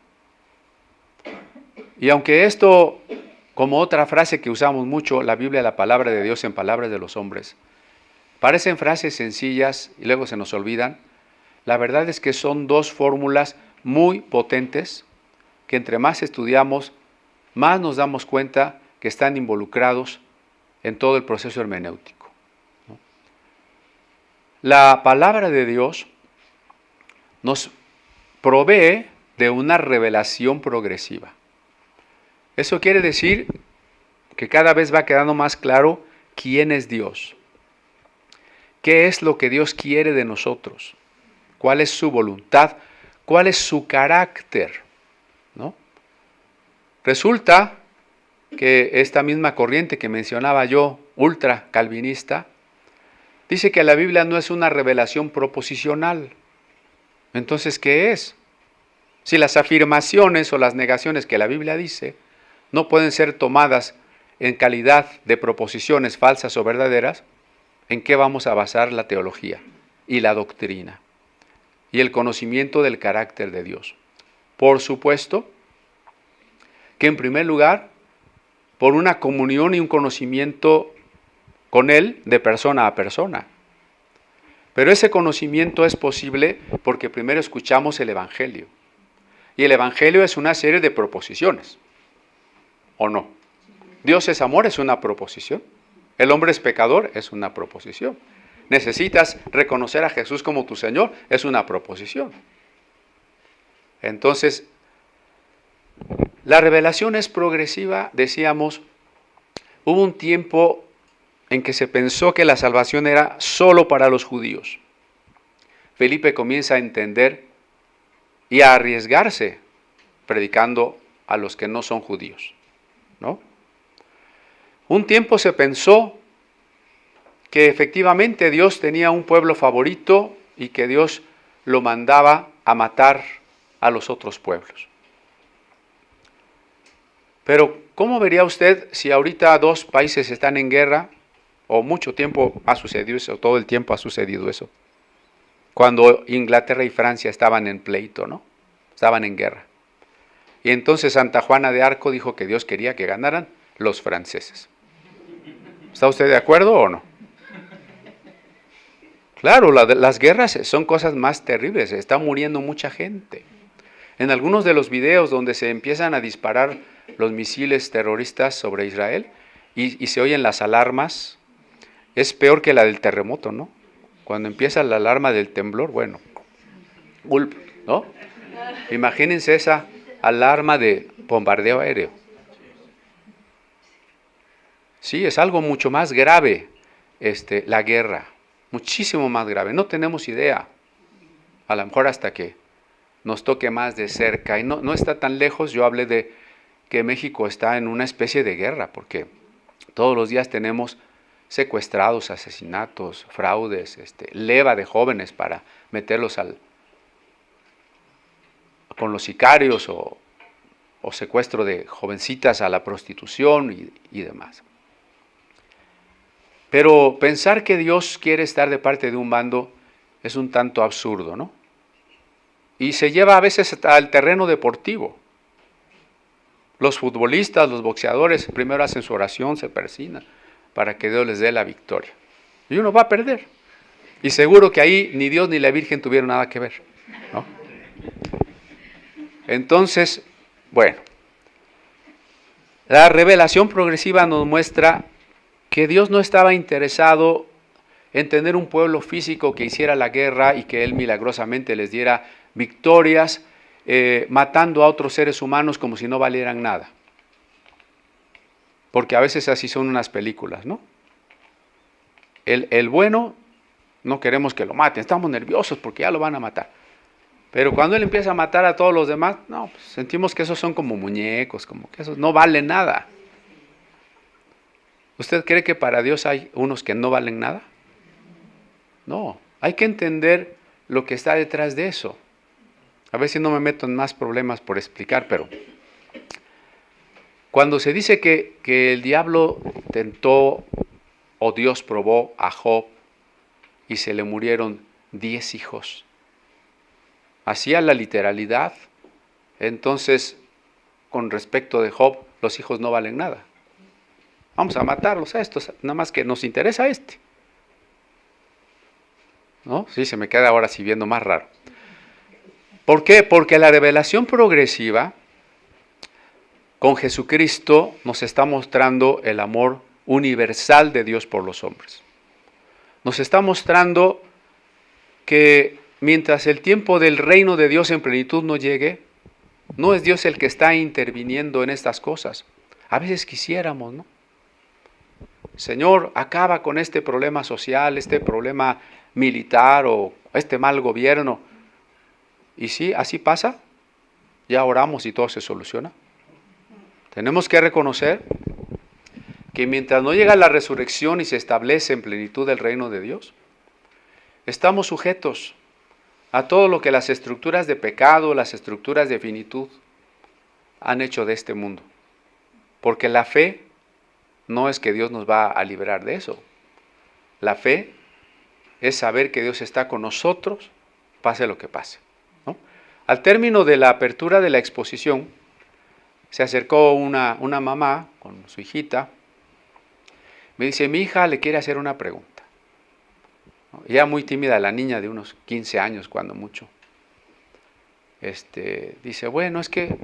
Y aunque esto, como otra frase que usamos mucho, la Biblia, la palabra de Dios en palabras de los hombres, parecen frases sencillas y luego se nos olvidan, la verdad es que son dos fórmulas muy potentes que entre más estudiamos, más nos damos cuenta que están involucrados en todo el proceso hermenéutico. La palabra de Dios nos provee de una revelación progresiva. Eso quiere decir que cada vez va quedando más claro quién es Dios, qué es lo que Dios quiere de nosotros, cuál es su voluntad, cuál es su carácter, ¿no? Resulta que esta misma corriente que mencionaba yo, ultra calvinista, dice que la Biblia no es una revelación proposicional. Entonces, ¿qué es? Si las afirmaciones o las negaciones que la Biblia dice no pueden ser tomadas en calidad de proposiciones falsas o verdaderas, ¿en qué vamos a basar la teología y la doctrina y el conocimiento del carácter de Dios? Por supuesto que en primer lugar, por una comunión y un conocimiento con Él de persona a persona. Pero ese conocimiento es posible porque primero escuchamos el Evangelio. Y el Evangelio es una serie de proposiciones, ¿o no? Dios es amor, es una proposición. El hombre es pecador, es una proposición. Necesitas reconocer a Jesús como tu Señor, es una proposición. Entonces, la revelación es progresiva, decíamos. Hubo un tiempo en que se pensó que la salvación era solo para los judíos. Felipe comienza a entender y a arriesgarse predicando a los que no son judíos, ¿no? Un tiempo se pensó que efectivamente Dios tenía un pueblo favorito y que Dios lo mandaba a matar a los otros pueblos. Pero, ¿cómo vería usted si ahorita dos países están en guerra, o mucho tiempo ha sucedido eso, todo el tiempo ha sucedido eso? Cuando Inglaterra y Francia estaban en pleito, ¿no? Estaban en guerra. Y entonces Santa Juana de Arco dijo que Dios quería que ganaran los franceses. ¿Está usted de acuerdo o no? Claro, las guerras son cosas más terribles, está muriendo mucha gente. En algunos de los videos donde se empiezan a disparar los misiles terroristas sobre Israel y se oyen las alarmas, es peor que la del terremoto, ¿no? Cuando empieza la alarma del temblor, bueno, ¿no? Imagínense esa alarma de bombardeo aéreo. Sí, es algo mucho más grave, la guerra, muchísimo más grave. No tenemos idea, a lo mejor hasta que nos toque más de cerca. Y no está tan lejos, yo hablé de que México está en una especie de guerra, porque todos los días tenemos secuestrados, asesinatos, fraudes, leva de jóvenes para meterlos con los sicarios o secuestro de jovencitas a la prostitución y demás. Pero pensar que Dios quiere estar de parte de un bando es un tanto absurdo, ¿no? Y se lleva a veces al terreno deportivo. Los futbolistas, los boxeadores, primero hacen su oración, se persignan para que Dios les dé la victoria. Y uno va a perder. Y seguro que ahí ni Dios ni la Virgen tuvieron nada que ver, ¿no? Entonces, bueno, la revelación progresiva nos muestra que Dios no estaba interesado en tener un pueblo físico que hiciera la guerra y que Él milagrosamente les diera victorias, matando a otros seres humanos como si no valieran nada. Porque a veces así son unas películas, ¿no? El bueno, no queremos que lo maten, estamos nerviosos porque ya lo van a matar. Pero cuando él empieza a matar a todos los demás, no, pues sentimos que esos son como muñecos, como que esos no valen nada. ¿Usted cree que para Dios hay unos que no valen nada? No, hay que entender lo que está detrás de eso. A ver si no me meto en más problemas por explicar, pero cuando se dice que el diablo tentó o Dios probó a Job y se le murieron 10 hijos, hacía la literalidad, entonces con respecto de Job, los hijos no valen nada. Vamos a matarlos a estos, nada más que nos interesa este. ¿No? Sí, se me queda ahora sí viendo más raro. ¿Por qué? Porque la revelación progresiva con Jesucristo nos está mostrando el amor universal de Dios por los hombres. Nos está mostrando que mientras el tiempo del reino de Dios en plenitud no llegue, no es Dios el que está interviniendo en estas cosas. A veces quisiéramos, ¿no? Señor, acaba con este problema social, este problema militar o este mal gobierno. Y sí, así pasa. Ya oramos y todo se soluciona. Tenemos que reconocer que mientras no llega la resurrección y se establece en plenitud el reino de Dios, estamos sujetos a todo lo que las estructuras de pecado, las estructuras de finitud han hecho de este mundo. Porque la fe no es que Dios nos va a liberar de eso. La fe es saber que Dios está con nosotros, pase lo que pase, ¿no? Al término de la apertura de la exposición, se acercó una mamá con su hijita. Me dice, mi hija le quiere hacer una pregunta. Ya muy tímida la niña, de unos 15 años, cuando mucho. Dice, bueno, es que,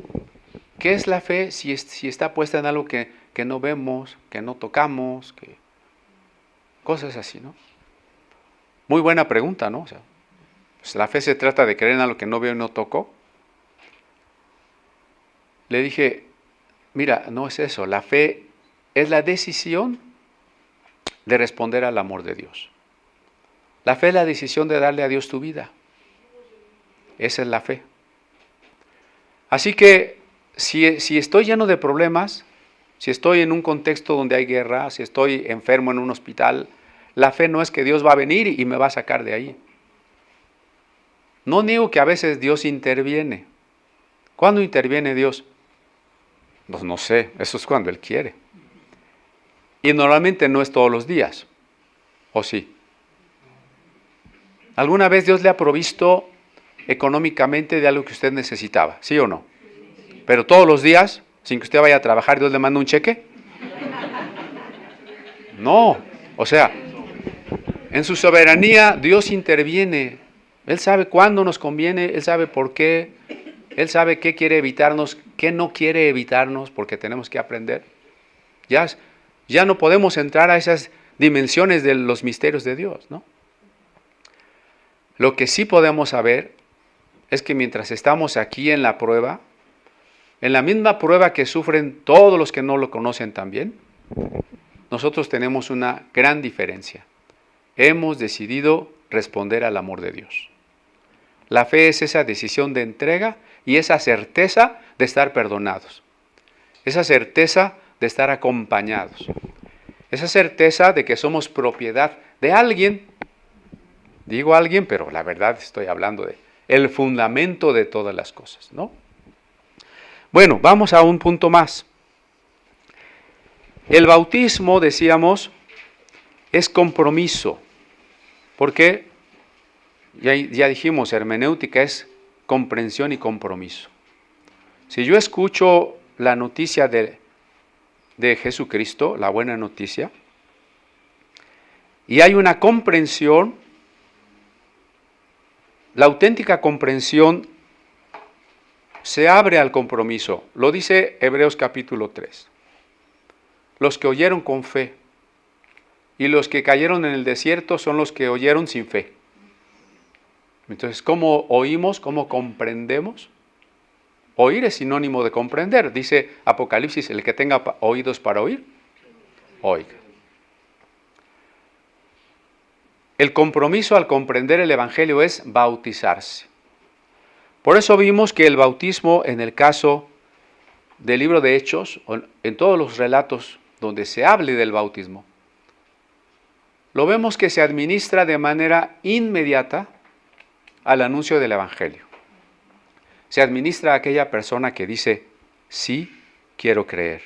¿qué es la fe si está puesta en algo que no vemos, que no tocamos, que cosas así, ¿no? Muy buena pregunta, ¿no? O sea, pues la fe se trata de creer en algo que no veo y no toco. Le dije, mira, no es eso. La fe es la decisión de responder al amor de Dios. La fe es la decisión de darle a Dios tu vida. Esa es la fe. Así que si estoy lleno de problemas, si estoy en un contexto donde hay guerra, si estoy enfermo en un hospital, la fe no es que Dios va a venir y me va a sacar de ahí. No niego que a veces Dios interviene. ¿Cuándo interviene Dios? Pues no sé, eso es cuando Él quiere. Y normalmente no es todos los días, ¿o sí? ¿Alguna vez Dios le ha provisto económicamente de algo que usted necesitaba? ¿Sí o no? Pero todos los días, sin que usted vaya a trabajar, ¿Dios le manda un cheque? No, o sea, en su soberanía Dios interviene. Él sabe cuándo nos conviene, Él sabe por qué, Él sabe qué quiere evitarnos, qué no quiere evitarnos, porque tenemos que aprender. Ya no podemos entrar a esas dimensiones de los misterios de Dios, ¿no? Lo que sí podemos saber es que mientras estamos aquí en la prueba, en la misma prueba que sufren todos los que no lo conocen también, nosotros tenemos una gran diferencia. Hemos decidido responder al amor de Dios. La fe es esa decisión de entrega y esa certeza de estar perdonados. Esa certeza de estar acompañados. Esa certeza de que somos propiedad de alguien. Digo alguien, pero la verdad estoy hablando de el fundamento de todas las cosas, ¿no? Bueno, vamos a un punto más. El bautismo, decíamos, es compromiso. Porque ya dijimos, hermenéutica es comprensión y compromiso. Si yo escucho la noticia de Jesucristo, la buena noticia, y hay una comprensión, la auténtica comprensión se abre al compromiso. Lo dice Hebreos capítulo 3. Los que oyeron con fe y los que cayeron en el desierto son los que oyeron sin fe. Entonces, ¿cómo oímos? ¿Cómo comprendemos? Oír es sinónimo de comprender. Dice Apocalipsis, el que tenga oídos para oír, Oiga. El compromiso al comprender el Evangelio es bautizarse. Por eso vimos que el bautismo, en el caso del libro de Hechos, en todos los relatos donde se hable del bautismo, lo vemos que se administra de manera inmediata al anuncio del Evangelio. Se administra a aquella persona que dice, sí, quiero creer.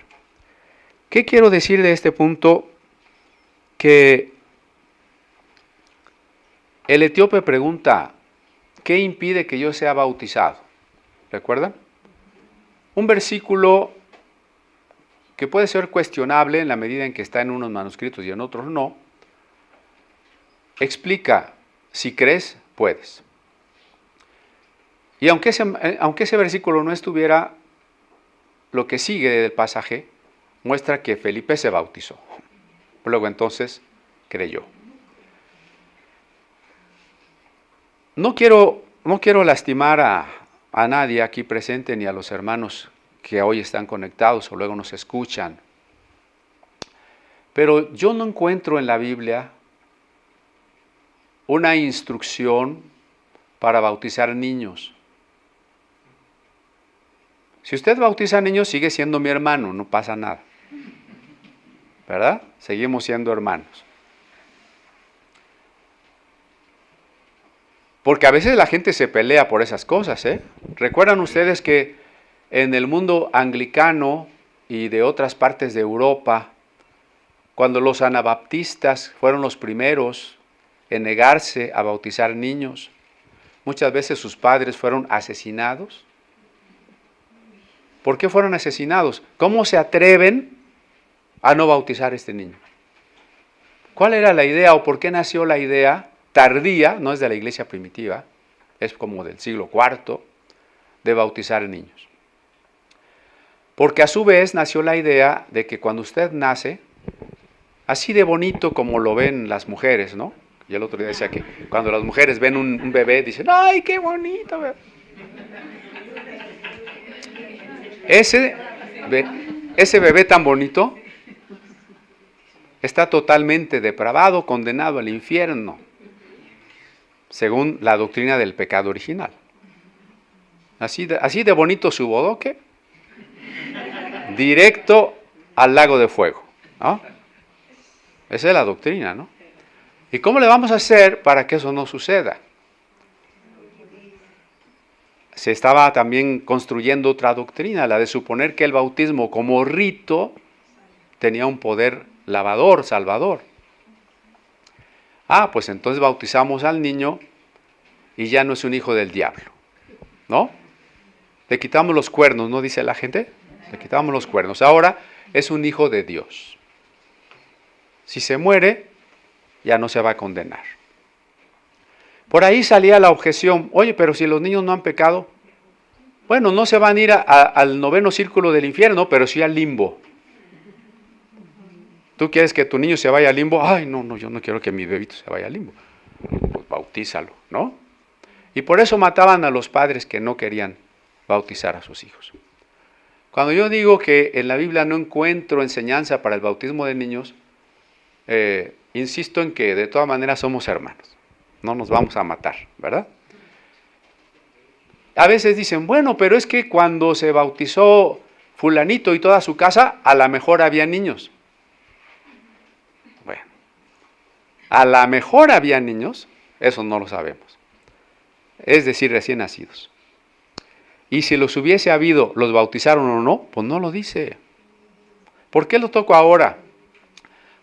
¿Qué quiero decir de este punto? Que el etíope pregunta, ¿qué impide que yo sea bautizado? ¿Recuerdan? Un versículo que puede ser cuestionable en la medida en que está en unos manuscritos y en otros no, explica, si crees, puedes. Y aunque ese versículo no estuviera, lo que sigue del pasaje muestra que Felipe se bautizó. Luego entonces creyó. No quiero lastimar a nadie aquí presente ni a los hermanos que hoy están conectados o luego nos escuchan. Pero yo no encuentro en la Biblia una instrucción para bautizar niños. Si usted bautiza niños, sigue siendo mi hermano, no pasa nada. ¿Verdad? Seguimos siendo hermanos. Porque a veces la gente se pelea por esas cosas, ¿eh? ¿Recuerdan ustedes que en el mundo anglicano y de otras partes de Europa, cuando los anabaptistas fueron los primeros en negarse a bautizar niños, muchas veces sus padres fueron asesinados? ¿Por qué fueron asesinados? ¿Cómo se atreven a no bautizar a este niño? ¿Cuál era la idea o por qué nació la idea tardía, no es de la iglesia primitiva, es como del siglo IV, de bautizar niños? Porque a su vez nació la idea de que cuando usted nace, así de bonito como lo ven las mujeres, ¿no? Y el otro día decía que cuando las mujeres ven un bebé, dicen, ¡ay, qué bonito bebé! Ese bebé tan bonito está totalmente depravado, condenado al infierno, según la doctrina del pecado original. Así de bonito su bodoque, directo al lago de fuego, ¿no? Esa es la doctrina, ¿no? ¿Y cómo le vamos a hacer para que eso no suceda? Se estaba también construyendo otra doctrina, la de suponer que el bautismo como rito tenía un poder lavador, salvador. Pues entonces bautizamos al niño y ya no es un hijo del diablo, ¿no? Le quitamos los cuernos, ¿no dice la gente? Le quitamos los cuernos. Ahora es un hijo de Dios. Si se muere, ya no se va a condenar. Por ahí salía la objeción, oye, pero si los niños no han pecado, bueno, no se van a ir al noveno círculo del infierno, pero sí al limbo. ¿Tú quieres que tu niño se vaya al limbo? Ay, no, yo no quiero que mi bebito se vaya al limbo. Pues bautízalo, ¿no? Y por eso mataban a los padres que no querían bautizar a sus hijos. Cuando yo digo que en la Biblia no encuentro enseñanza para el bautismo de niños, insisto en que de todas maneras somos hermanos. No nos vamos a matar, ¿verdad? A veces dicen, bueno, pero es que cuando se bautizó fulanito y toda su casa, a lo mejor había niños. Bueno, a lo mejor había niños, eso no lo sabemos. Es decir, recién nacidos. Y si los hubiese habido, ¿los bautizaron o no? Pues no lo dice. ¿Por qué lo toco ahora?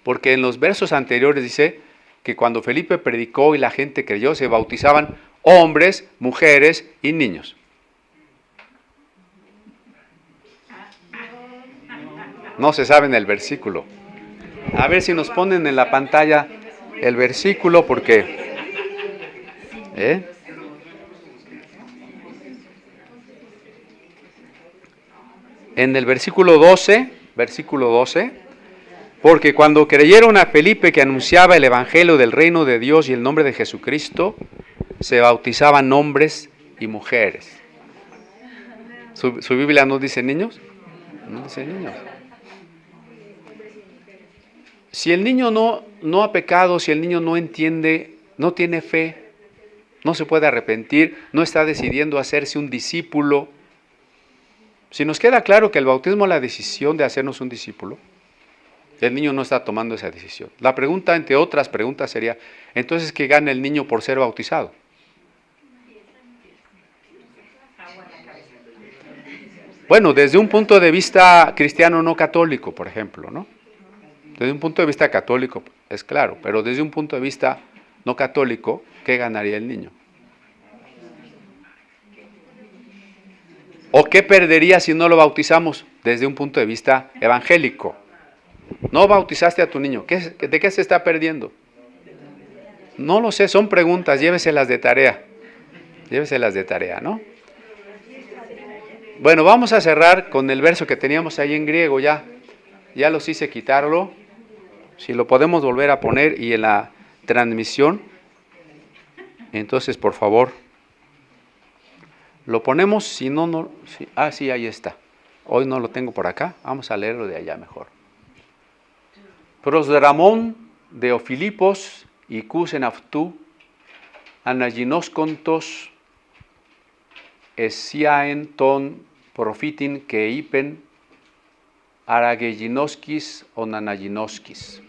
Porque en los versos anteriores dice que cuando Felipe predicó y la gente creyó, se bautizaban hombres, mujeres y niños. No se sabe en el versículo. A ver si nos ponen en la pantalla el versículo, porque en el versículo 12, porque cuando creyeron a Felipe que anunciaba el evangelio del reino de Dios y el nombre de Jesucristo, se bautizaban hombres y mujeres. ¿Su Biblia no dice niños? No dice niños. Si el niño no ha pecado, si el niño no entiende, no tiene fe, no se puede arrepentir, no está decidiendo hacerse un discípulo, si nos queda claro que el bautismo es la decisión de hacernos un discípulo, el niño no está tomando esa decisión. La pregunta, entre otras preguntas, sería, entonces, ¿qué gana el niño por ser bautizado? Bueno, desde un punto de vista cristiano no católico, por ejemplo, ¿no? Desde un punto de vista católico, es claro, pero desde un punto de vista no católico, ¿qué ganaría el niño? ¿O qué perdería si no lo bautizamos desde un punto de vista evangélico? No bautizaste a tu niño, ¿de qué se está perdiendo? No lo sé, son preguntas, lléveselas de tarea. Lléveselas de tarea, ¿no? Bueno, vamos a cerrar con el verso que teníamos ahí en griego, ya los hice quitarlo. Si lo podemos volver a poner y en la transmisión, entonces por favor, lo ponemos, si no, sí, ahí está. Hoy no lo tengo por acá, vamos a leerlo de allá mejor. Prosdramón de Ofilipos y kusen aftú, anaginoskontos, esiaen ton profitin keipen, aragellinoskis o nanaginoskis.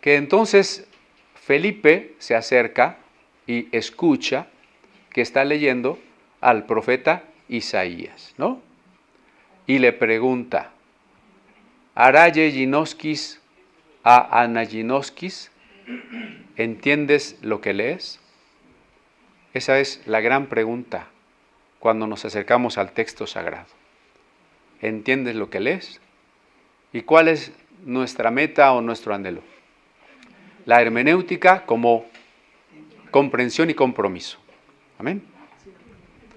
Que entonces Felipe se acerca y escucha que está leyendo al profeta Isaías, ¿no? Y le pregunta, Aragellinoskis a anaginoskis, ¿entiendes lo que lees? Esa es la gran pregunta cuando nos acercamos al texto sagrado. ¿Entiendes lo que lees? ¿Y cuál es nuestra meta o nuestro anhelo? La hermenéutica como comprensión y compromiso. Amén.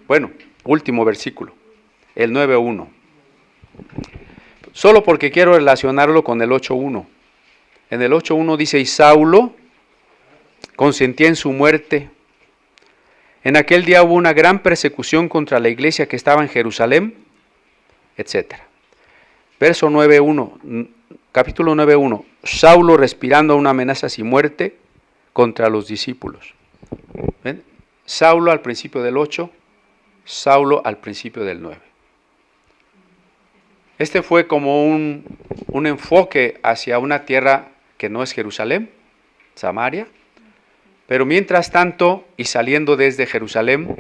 Bueno, último versículo, el 9.1. Solo porque quiero relacionarlo con el 8.1. En el 8.1 dice, y Saulo consentía en su muerte. En aquel día hubo una gran persecución contra la iglesia que estaba en Jerusalén, etc. Verso 9.1, capítulo 9.1. Saulo respirando una amenaza sin muerte contra los discípulos. ¿Ven? Saulo al principio del 8, Saulo al principio del 9. Este fue como un enfoque hacia una tierra que no es Jerusalén, Samaria, pero mientras tanto, y saliendo desde Jerusalén,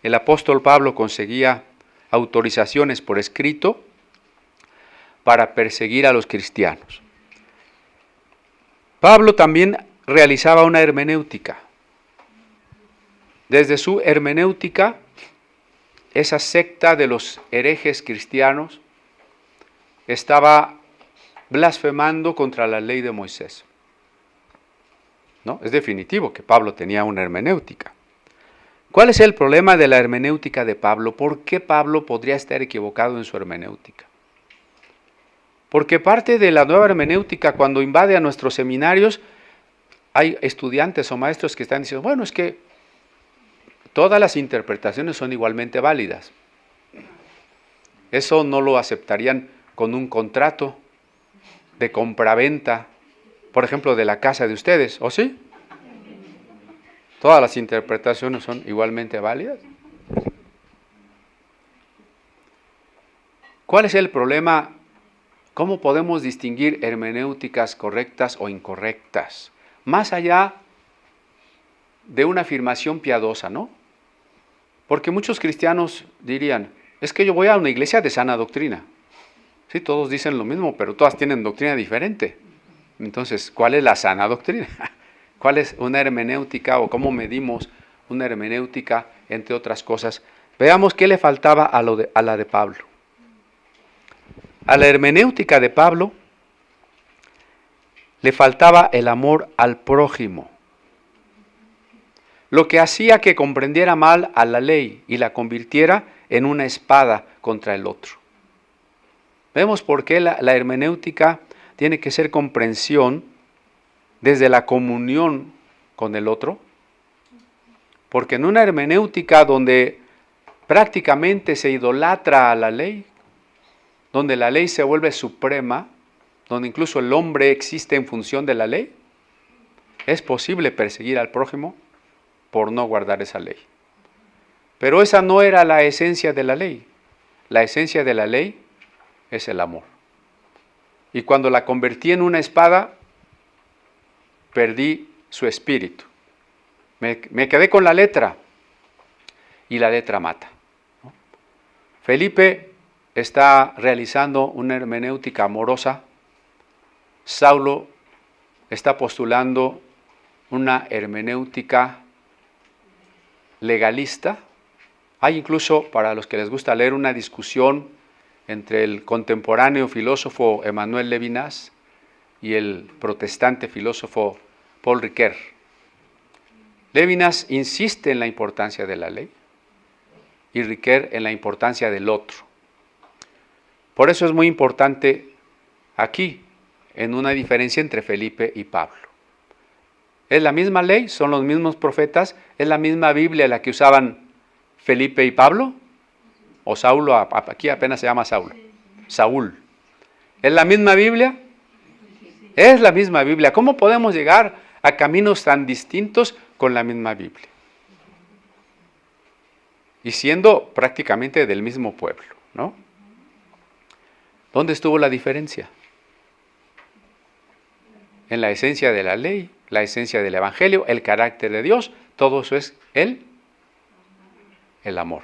el apóstol Pablo conseguía autorizaciones por escrito para perseguir a los cristianos. Pablo también realizaba una hermenéutica. Desde su hermenéutica, esa secta de los herejes cristianos estaba blasfemando contra la ley de Moisés. ¿No? Es definitivo que Pablo tenía una hermenéutica. ¿Cuál es el problema de la hermenéutica de Pablo? ¿Por qué Pablo podría estar equivocado en su hermenéutica? Porque parte de la nueva hermenéutica, cuando invade a nuestros seminarios, hay estudiantes o maestros que están diciendo, bueno, es que todas las interpretaciones son igualmente válidas. Eso no lo aceptarían con un contrato de compraventa, por ejemplo, de la casa de ustedes, ¿o sí? ¿Todas las interpretaciones son igualmente válidas? ¿Cuál es el problema? ¿Cómo podemos distinguir hermenéuticas correctas o incorrectas? Más allá de una afirmación piadosa, ¿no? Porque muchos cristianos dirían, es que yo voy a una iglesia de sana doctrina. Sí, todos dicen lo mismo, pero todas tienen doctrina diferente. Entonces, ¿cuál es la sana doctrina? ¿Cuál es una hermenéutica o cómo medimos una hermenéutica, entre otras cosas? Veamos qué le faltaba a la de Pablo. A la hermenéutica de Pablo le faltaba el amor al prójimo, lo que hacía que comprendiera mal a la ley y la convirtiera en una espada contra el otro. Vemos por qué la hermenéutica tiene que ser comprensión desde la comunión con el otro, porque en una hermenéutica donde prácticamente se idolatra a la ley, donde la ley se vuelve suprema, donde incluso el hombre existe en función de la ley, es posible perseguir al prójimo por no guardar esa ley. Pero esa no era la esencia de la ley. La esencia de la ley es el amor. Y cuando la convertí en una espada, perdí su espíritu. Me quedé con la letra, y la letra mata, ¿no? Felipe está realizando una hermenéutica amorosa. Saulo está postulando una hermenéutica legalista. Hay incluso, para los que les gusta leer, una discusión entre el contemporáneo filósofo Emmanuel Levinas y el protestante filósofo Paul Ricoeur. Levinas insiste en la importancia de la ley y Ricoeur en la importancia del otro. Por eso es muy importante aquí, en una diferencia entre Felipe y Pablo. Es la misma ley, son los mismos profetas, es la misma Biblia la que usaban Felipe y Pablo, o Saulo, aquí apenas se llama Saulo, Saúl. ¿Es la misma Biblia? Es la misma Biblia. ¿Cómo podemos llegar a caminos tan distintos con la misma Biblia? Y siendo prácticamente del mismo pueblo, ¿no? ¿Dónde estuvo la diferencia? En la esencia de la ley, la esencia del Evangelio, el carácter de Dios, todo eso es el amor.